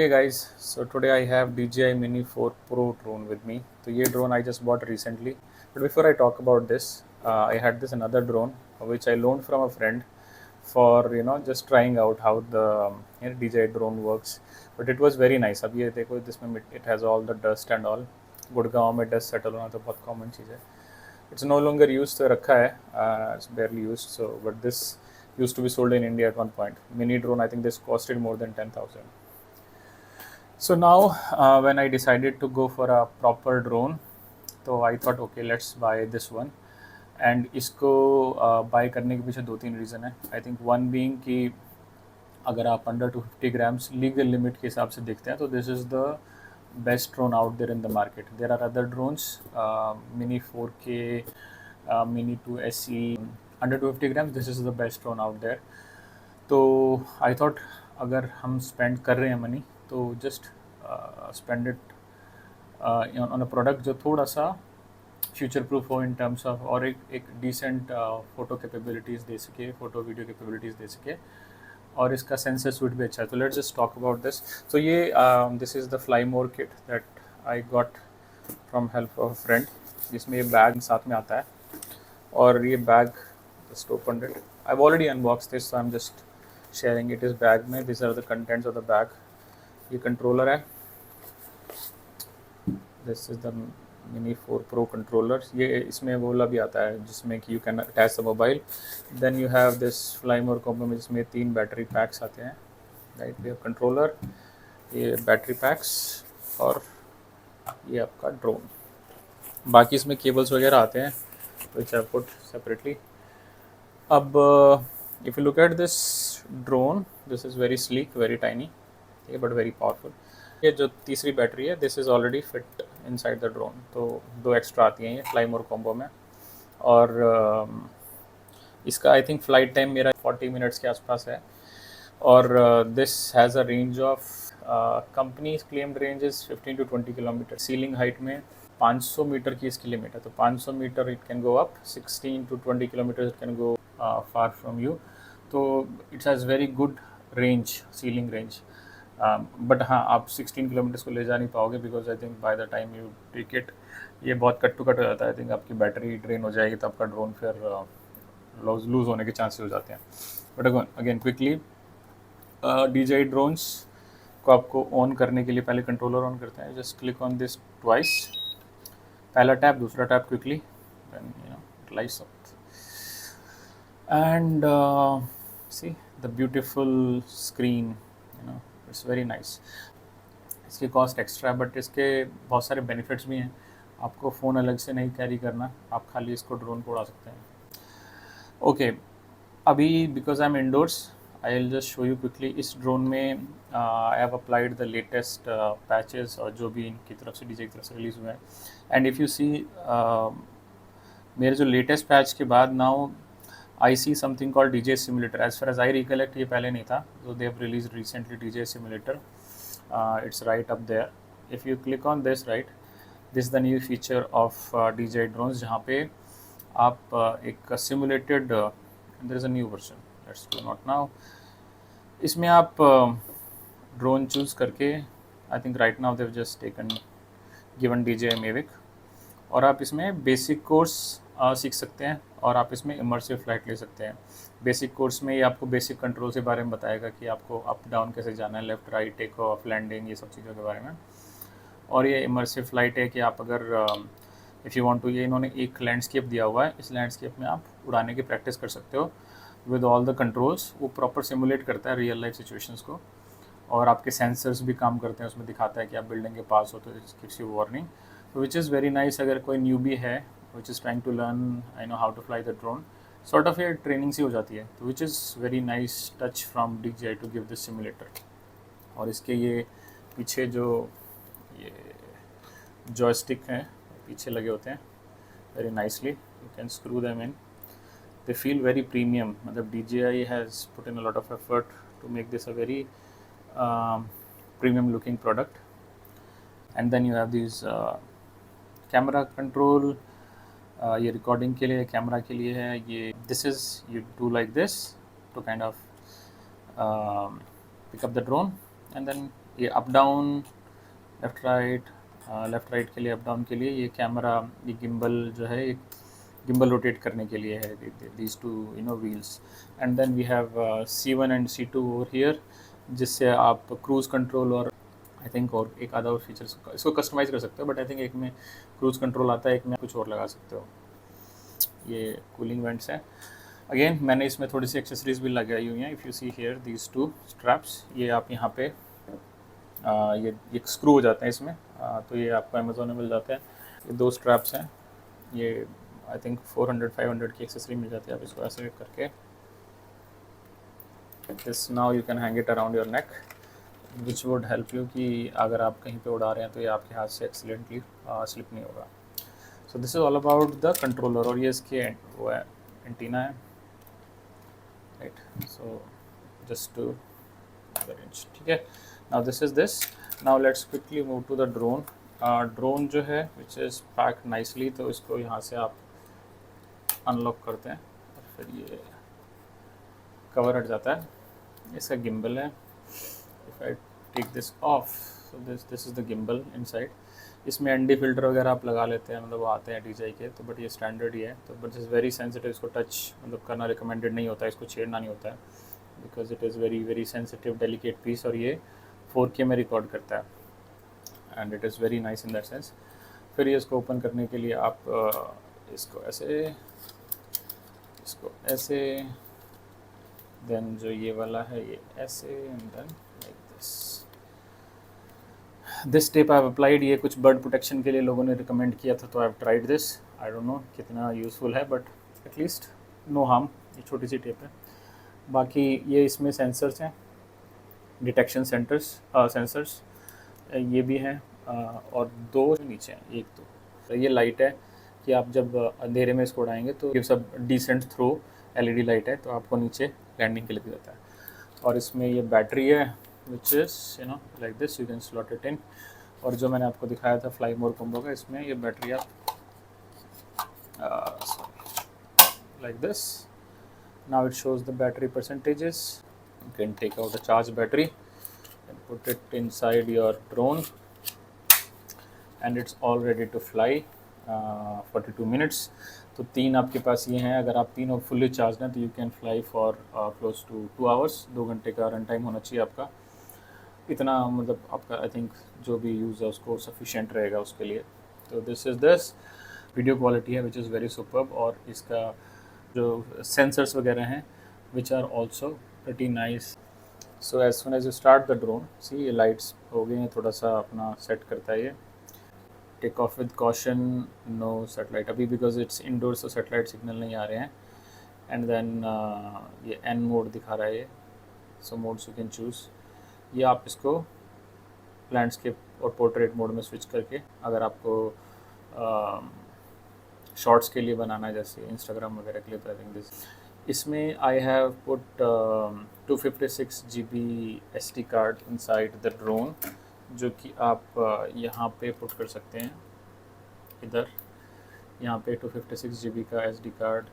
Okay guys, so today I have DJI Mini 4 Pro drone with me. So ये drone I just bought recently. But before I talk about this, I had this another drone which I loaned from a friend for just trying out how the DJI drone works. But it was very nice. अब ये देखो इसमें it has all the dust and all. Gurgaon में dust settle होना तो बहुत common चीज़ है. It's no longer used तो रखा है. It's barely used. So but this used to be sold in India at one point. Mini drone I think this costed more than 10,000. So now, when I decided to go for a proper drone, तो I thought okay let's buy this one. And इसको bye करने के पीछे दो तीन reason है. I think one being कि अगर आप अंडर 250 ग्राम्स लीगल लिमिट के हिसाब से देखते हैं तो this is the best drone out there in the market. There are other drones mini 4K, mini 2SE under 250 grams. This is the best drone out there. तो I thought अगर हम spend कर रहे हैं मनी तो just spend it on a product जो थोड़ा सा फ्यूचर प्रूफ हो इन टर्म्स ऑफ और एक डिसेंट फ़ोटो कैपेबिलिटीज़ दे सके, फ़ोटो वीडियो कैपेबिलिटीज़ दे सके और इसका सेंसर सूट भी अच्छा है. तो let's just talk about this. तो ये this is the fly more kit that I got from help of friend, जिसमें ये बैग साथ में आता है. और ये bag just open it. I already unbox this so I am just sharing it. इस बैग में this are the contents of the bag. ये कंट्रोलर है. This is the mini 4 pro controller. ये इसमें वो वाला भी आता है जिसमें कि you can attach the mobile. Then you have this fly more combo में जिसमें 3 बैटरी पैक्स आते हैं. राइट, वी हैव कंट्रोलर, ये बैटरी पैक्स और ये आपका ड्रोन. बाकी इसमें केबल्स वगैरह आते हैं विच आई पुट सेपरेटली. अब if you look at this drone, this is very sleek, very tiny, but very powerful. ये जो तीसरी बैटरी है this is already fit inside the drone. तो 2 एक्स्ट्रा आती हैं ये फ्लाई मोर कॉम्बो में. और इसका आई थिंक फ़्लाइट टाइम मेरा 40 मिनट्स के आसपास है. और this has a range of company claimed range is 15 to 20 kilometre. Ceiling height में 500 मीटर की इसकी लिमिट है. तो 500 metre it can go up, 16 to 20 kilometre it can go far from you. तो it's has very good range, ceiling range. But हाँ, आप 16 kilometres को ले जा नहीं पाओगे because I think by the time you take it ये बहुत कट टू कट हो जाता है. आई थिंक आपकी बैटरी ड्रेन हो जाएगी तो आपका ड्रोन फिर लूज़ होने के चांसेस हो जाते हैं. But again quickly DJI drones को आपको ऑन करने के लिए पहले कंट्रोलर ऑन करते हैं. Just click on this twice. पहला टैप, दूसरा tap quickly, then it lights up and see the beautiful screen. It's very nice. इसकी कॉस्ट एक्स्ट्रा है बट इसके बहुत सारे बेनिफिट्स भी हैं. आपको फ़ोन अलग से नहीं कैरी करना, आप खाली इसको ड्रोन को उड़ा सकते हैं. ओके, अभी because I am indoors I will just show you quickly. इस ड्रोन में I have applied the latest patches और जो भी इनकी तरफ से DJI की तरफ से रिलीज़ हुए हैं. एंड इफ़ यू सी मेरे जो लेटेस्ट पैच के बाद now I see something called DJI Simulator. As far as I recollect, ये पहले नहीं था. So they have released recently DJI Simulator. It's right up there. If you click on this, right, this is the new feature of DJI drones, जहाँ पे आप एक simulated there is a new version. Let's do not now. इसमें आप drone choose करके I think right now they've just given DJI Mavic और आप इसमें बेसिक कोर्स सीख सकते हैं और आप इसमें इमर्सिव फ्लाइट ले सकते हैं. बेसिक कोर्स में ये आपको बेसिक कंट्रोल के बारे में बताएगा कि आपको अप डाउन कैसे जाना है, left right, take off, landing, ये सब चीज़ों के बारे में. और ये इमर्सिव फ्लाइट है कि आप अगर इफ़ यू वांट टू, ये इन्होंने एक लैंडस्केप दिया हुआ है. इस लैंडस्केप में आप उड़ाने की प्रैक्टिस कर सकते हो विद ऑल द कंट्रोल्स. वो प्रॉपर सिमुलेट करता है रियल लाइफ सिचुएशंस को और आपके सेंसर्स भी काम करते हैं. उसमें दिखाता है कि आप बिल्डिंग के पास हो तो it gives you warning. Which is very nice अगर कोई न्यूबी है which is trying to learn how to fly the drone, sort of ये ट्रेनिंग सी हो जाती है. तो which is very nice touch from DJI to give this simulator. और इसके ये पीछे जो ये जॉयस्टिक हैं पीछे लगे होते हैं very nicely. You can screw them in. They feel very premium. मतलब DJI has put in a lot of effort to make this a very premium looking product. And then you have these camera control. ये recording के लिए, camera के लिए है. ये this is you do like this to kind of pick up the drone and then ये up down, left right के लिए, अप डाउन के लिए ये कैमरा, ये गिम्बल जो है, ये गिम्बल रोटेट करने के लिए है, these two wheels. And then we have C1 and C2 over here, जिससे आप क्रूज़ कंट्रोल और आई थिंक और एक आधा और फीचर्स इसको कस्टमाइज़ कर सकते हो, बट आई थिंक एक में क्रूज़ कंट्रोल आता है, एक में कुछ और लगा सकते हो। ये कूलिंग वेंट्स हैं। अगेन मैंने इसमें थोड़ी सी एक्सेसरीज भी लगाई हुई हैं। If you see here these two straps, ये आप यहाँ पे ये स्क्रू हो जाते हैं इसमें, तो ये आपको अमेज़ोन में मिल जाता है। ये 2 स्ट्रैप्स हैं, ये आई थिंक 400-500 की एक्सेसरी मिल जाती है। आप इसको ऐसे करके this, now you can hang it around your neck, which would help you कि अगर आप कहीं पे उड़ा रहे हैं तो ये आपके हाथ से एक्सीडेंटली स्लिप नहीं होगा। So this is all about the controller. और ये इसके वो है एंटीना है, right. So just to arrange, ठीक है। Now this is this. Now let's quickly move to the drone. Drone जो है विच इज़ पैक्ड नाइसली, तो इसको यहाँ से आप अनलॉक करते हैं और फिर ये कवर हट जाता है। इसका गिम्बल है। If I take this off, so this is the gimbal inside. इसमें एनडी फिल्टर वगैरह आप लगा लेते हैं, मतलब वो आते हैं DJI के, तो बट ये स्टैंडर्ड ही है। तो बट इज़ वेरी सेंसिटिव, इसको टच मतलब करना रिकमेंडेड नहीं होता है, इसको छेड़ना नहीं होता है, because it is very very sensitive delicate piece. और ये 4K में रिकॉर्ड करता है and it is very nice in that sense. फिर ये इसको ओपन करने के लिए आप इसको ऐसे, देन जो ये वाला है ये ऐसे, and then like this tape I have applied. ये कुछ बर्ड प्रोटेक्शन के लिए लोगों ने रिकमेंड किया था, तो I have tried this. I don't know कितना यूज़फुल है, बट एटलीस्ट नो हार्म। ये छोटी सी टेप है। बाकी ये इसमें सेंसर्स हैं, डिटेक्शन सेंसर्स ये भी हैं, और 2 नीचे हैं, एक तो ये लाइट है कि आप जब अंधेरे में इसको उड़ाएंगे तो ये सब डिसेंट थ्रो LED लाइट है, तो आपको नीचे लैंडिंग के लिए दिया जाता है। और इसमें ये बैटरी है which is like this, you can slot it in. और जो मैंने आपको दिखाया था फ्लाई मोर कॉम्बो का, इसमें ये बैटरी आप like this, now it shows the battery percentages. You can take out a charged battery and put it inside your drone, and it's all ready to fly 42 minutes. तो 3 आपके पास ये हैं। अगर आप तीनों फुल्ली चार्ज हैं तो you can fly for close to 2 hours. 2 घंटे का रन टाइम होना चाहिए आपका। इतना मतलब आपका आई थिंक जो भी यूज़ है उसको सफिशेंट रहेगा उसके लिए। तो this is this video quality है विच इज़ वेरी सुपर्ब। और इसका जो सेंसर्स वगैरह हैं which are also pretty nice. So as soon as you start the drone, see ये लाइट्स हो गई हैं, थोड़ा सा अपना सेट करता है ये। Take off with caution, no satellite अभी, because it's indoor, so satellite signal नहीं आ रहे हैं। एंड देन ये N मोड दिखा रहा है ये, so modes you can choose. ये आप इसको लैंडस्केप और पोर्ट्रेट मोड में स्विच करके, अगर आपको शॉर्ट्स के लिए बनाना है जैसे इंस्टाग्राम वगैरह के लिए, तो आई थिंक दिस। इसमें I have put 256 GB SD card inside the drone, जो कि आप यहाँ पे पुट कर सकते हैं। इधर यहाँ पे 256 GB का SD कार्ड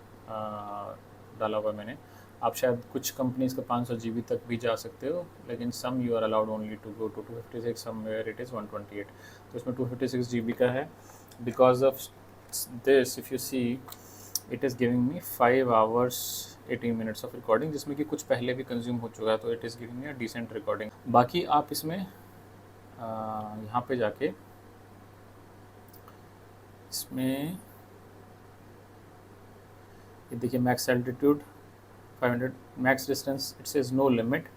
डाला हुआ मैंने। आप शायद कुछ कंपनीज़ का 500 GB तक भी जा सकते हो, लेकिन some you are allowed only to go to 256, somewhere it is 128। तो इसमें 256 GB का है। Because of this if you see it is giving me 5 hours 18 minutes of recording, जिसमें कि कुछ पहले भी कंज्यूम हो चुका है, तो it is giving me a decent recording. बाकी आप इसमें यहाँ पे जाके इसमें ये देखिए, max altitude 500, max distance it says no limit.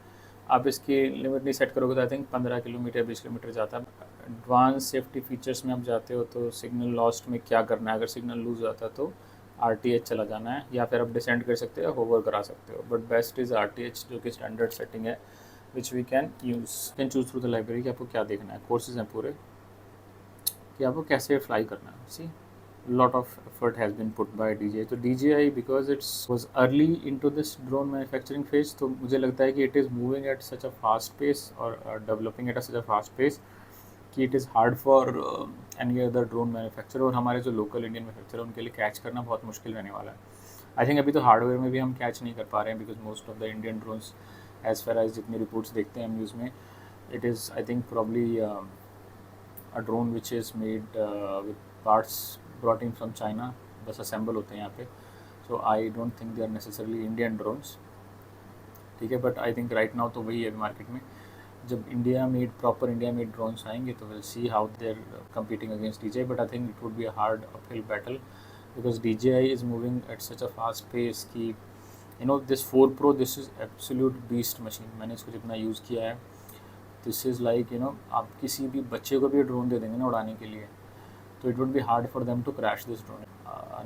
आप इसकी लिमिट नहीं सेट करोगे तो आई थिंक 15 किलोमीटर 20 किलोमीटर जाता है। एडवांस सेफ्टी फीचर्स में आप जाते हो तो सिग्नल लॉस्ट में क्या करना है, अगर सिग्नल लूज जाता है तो RTH चला जाना है, या फिर आप डिसेंड कर सकते हो, होवर करा सकते हो। बट बेस्ट इज़ RTH, जो कि स्टैंडर्ड सेटिंग है which we can choose through the library कि आपको क्या देखना है। कोर्सेज हैं पूरे कि आपको कैसे फ्लाई करना है। सी lot of effort has been put by DJI. तो DJI because it was early into this drone manufacturing phase, तो मुझे लगता है कि it is moving at such a fast pace और developing at such a fast pace कि it is hard for any other drone manufacturer, और हमारे जो local Indian manufacturer उनके लिए कैच करना बहुत मुश्किल रहने वाला है। आई थिंक अभी तो हार्डवेयर में भी हम कैच नहीं कर पा रहे हैं, because most of the Indian drones as far as जितनी रिपोर्ट्स देखते हैं हम न्यूज़ में, It is, I think, probably a drone which is made with parts brought in from China, बस assemble होते हैं यहाँ पे. So I don't think they are necessarily Indian drones. ठीक है, but I think right now तो वही है मार्केट में. जब प्रॉपर इंडिया मेड ड्रोन्स आएंगे तो will see how they are competing against DJI, but I think it would be a hard uphill battle because DJI is moving at such a fast pace कि you know this 4 Pro, this is absolute beast machine. मैंने इसको जितना use किया है, this is like you know, आप किसी भी बच्चे को भी ड्रोन दे देंगे ना उड़ाने के लिए, तो it would be hard for them to crash this drone.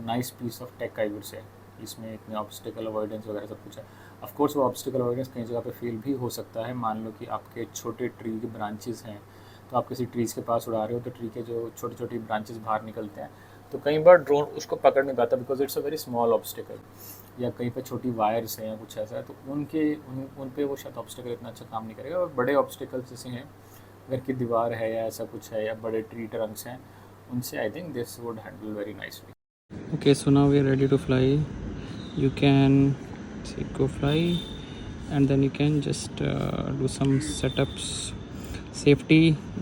Nice piece of tech I would say. इसमें इतने ऑब्स्टिकल अवॉइडेंस वगैरह सब कुछ है. ऑफ कोर्स वो ऑब्स्टिकल अवॉइडेंस कई जगह पे फेल भी हो सकता है. मान लो कि आपके छोटे ट्री के ब्रांचेस हैं, तो आप किसी ट्रीज़ के पास उड़ा रहे हो तो ट्री के जो छोटी छोटी ब्रांचेस बाहर निकलते हैं, तो कई बार ड्रोन उसको पकड़ नहीं पाता because it's a very small obstacle, या कहीं पे छोटी वायर्स हैं या कुछ ऐसा है, तो उन पे वो शायद ऑब्स्टिकल इतना अच्छा काम नहीं करेगा. और बड़े ऑब्स्टिकल्स जैसे हैं, घर की दीवार है या ऐसा कुछ है, या बड़े ट्री ट्रंक्स हैं, उनसे आई think this would handle very nicely. Okay, so now we are ready to fly. You can say go fly, and then you can just do some setups. Safety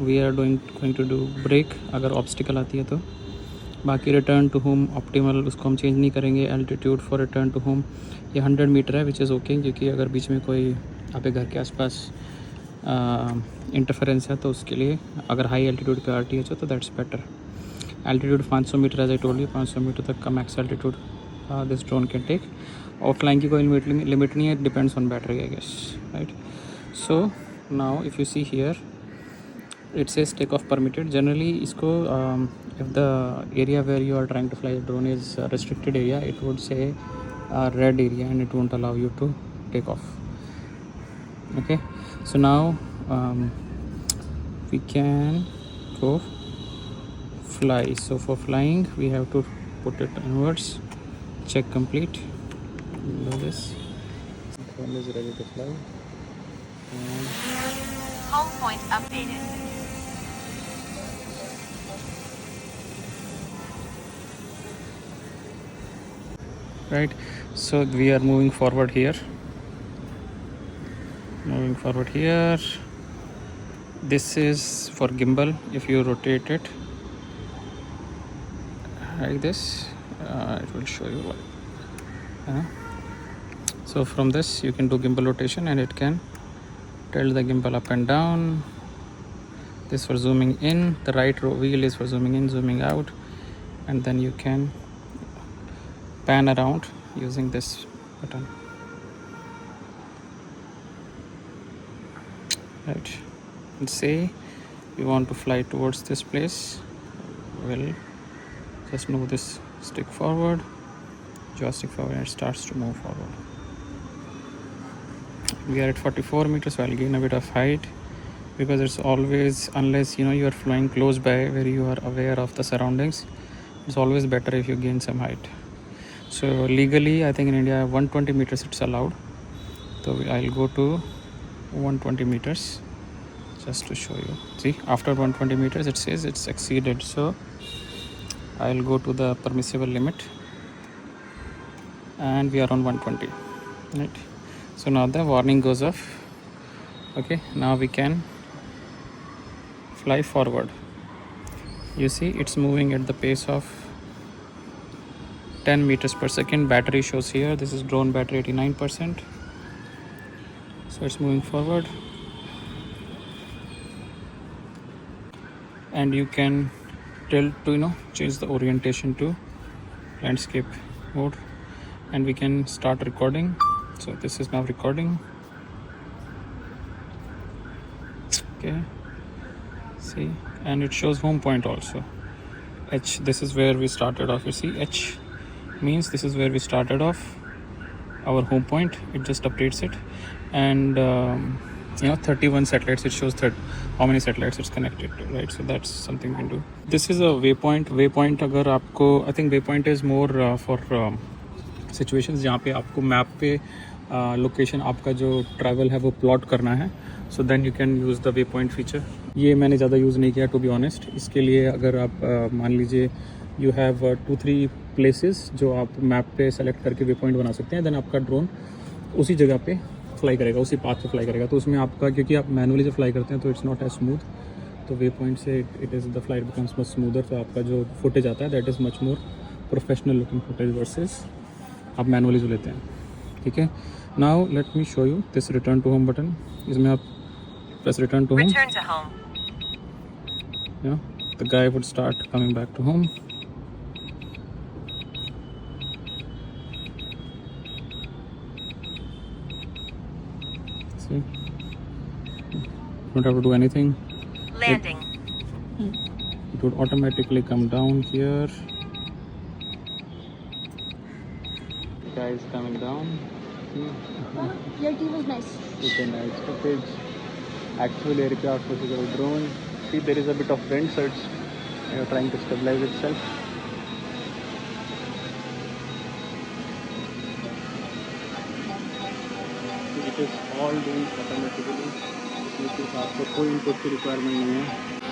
we are going to do brake अगर obstacle आती है तो. बाकी return to home optimal उसको हम change नहीं करेंगे. Altitude for return to home ये 100 मीटर है, विच इज़ ओके, क्योंकि अगर बीच में कोई आपके घर के आसपास इंटरफेरेंस है तो उसके लिए अगर हाई एल्टीट्यूड पे RTH हो तो that's better. Altitude 500 meter as I told you, 500 meter तक का max altitude this drone can take. Offline की कोई लिमिट नहीं है, depends on battery I guess, right. So now if you see here it says takeoff permitted. Generally इसको if the area where you are trying to fly the drone is a restricted area, it would say red area and it won't allow you to take off. Okay, so now we can go fly. So for flying we have to put it inwards. Check complete. Do this. Drone is ready to fly. Home point updated. Right, so we are moving forward here. This is for gimbal. If you rotate it like this, it will show you so from this you can do gimbal rotation and it can tilt the gimbal up and down. This for zooming in, the right wheel is for zooming in, zooming out, and then you can pan around using this button, right. And say you want to fly towards this place, we'll just move this stick forward, joystick forward, and it starts to move forward. We are at 44 meters, so I'll gain a bit of height because it's always, unless you know you are flying close by where you are aware of the surroundings, it's always better if you gain some height. So legally I think in India 120 meters it's allowed, so I'll go to 120 meters just to show you. See, after 120 meters it says it's exceeded, so I'll go to the permissible limit and we are on 120, right. So now the warning goes off. Okay, now we can fly forward. You see it's moving at the pace of 10 meters per second. Battery shows here, this is drone battery 89%, so it's moving forward. And you can tilt to change the orientation to landscape mode, and we can start recording. So this is now recording. Okay, see, and it shows home point also. H, this is where we started off. You see H means this is where we started off, our home point. It just updates it, and 31 satellites it shows how many satellites it's connected to, right. So that's something we can do. This is a waypoint अगर आपको, I think waypoint is more for situations जहाँ पे आपको map पे location आपका जो travel है वो प्लॉट करना है, so then you can use the waypoint feature. ये मैंने ज़्यादा यूज़ नहीं किया टू बी ऑनेस्ट. इसके लिए अगर आप मान लीजिए यू हैव 2-3 प्लेसेस जो आप मैप पे सेलेक्ट करके वे पॉइंट बना सकते हैं, देन आपका ड्रोन उसी जगह पे फ्लाई करेगा, उसी पाथ पे फ्लाई करेगा। तो उसमें आपका, क्योंकि आप मैनुअली जब फ्लाई करते हैं तो इट्स नॉट एज स्मूथ, तो वे पॉइंट से it is the flight becomes much smoother. तो आपका जो फुटेज आता है that is much more professional looking footage versus आप मैनुअली जो लेते हैं, ठीक है। Now let me show you this return to home button. इसमें आप press return to home, Return to home. the guy would start coming back to home. See, don't have to do anything. Landing. It would automatically come down here. The guy is coming down. See, Your tea was nice. it's a nice footage. Actual aircraft versus a drone. See, there is a bit of wind, so it's trying to stabilize itself. It is all doing automatically. इसमें सिर्फ आपको कोई input की requirement नहीं है।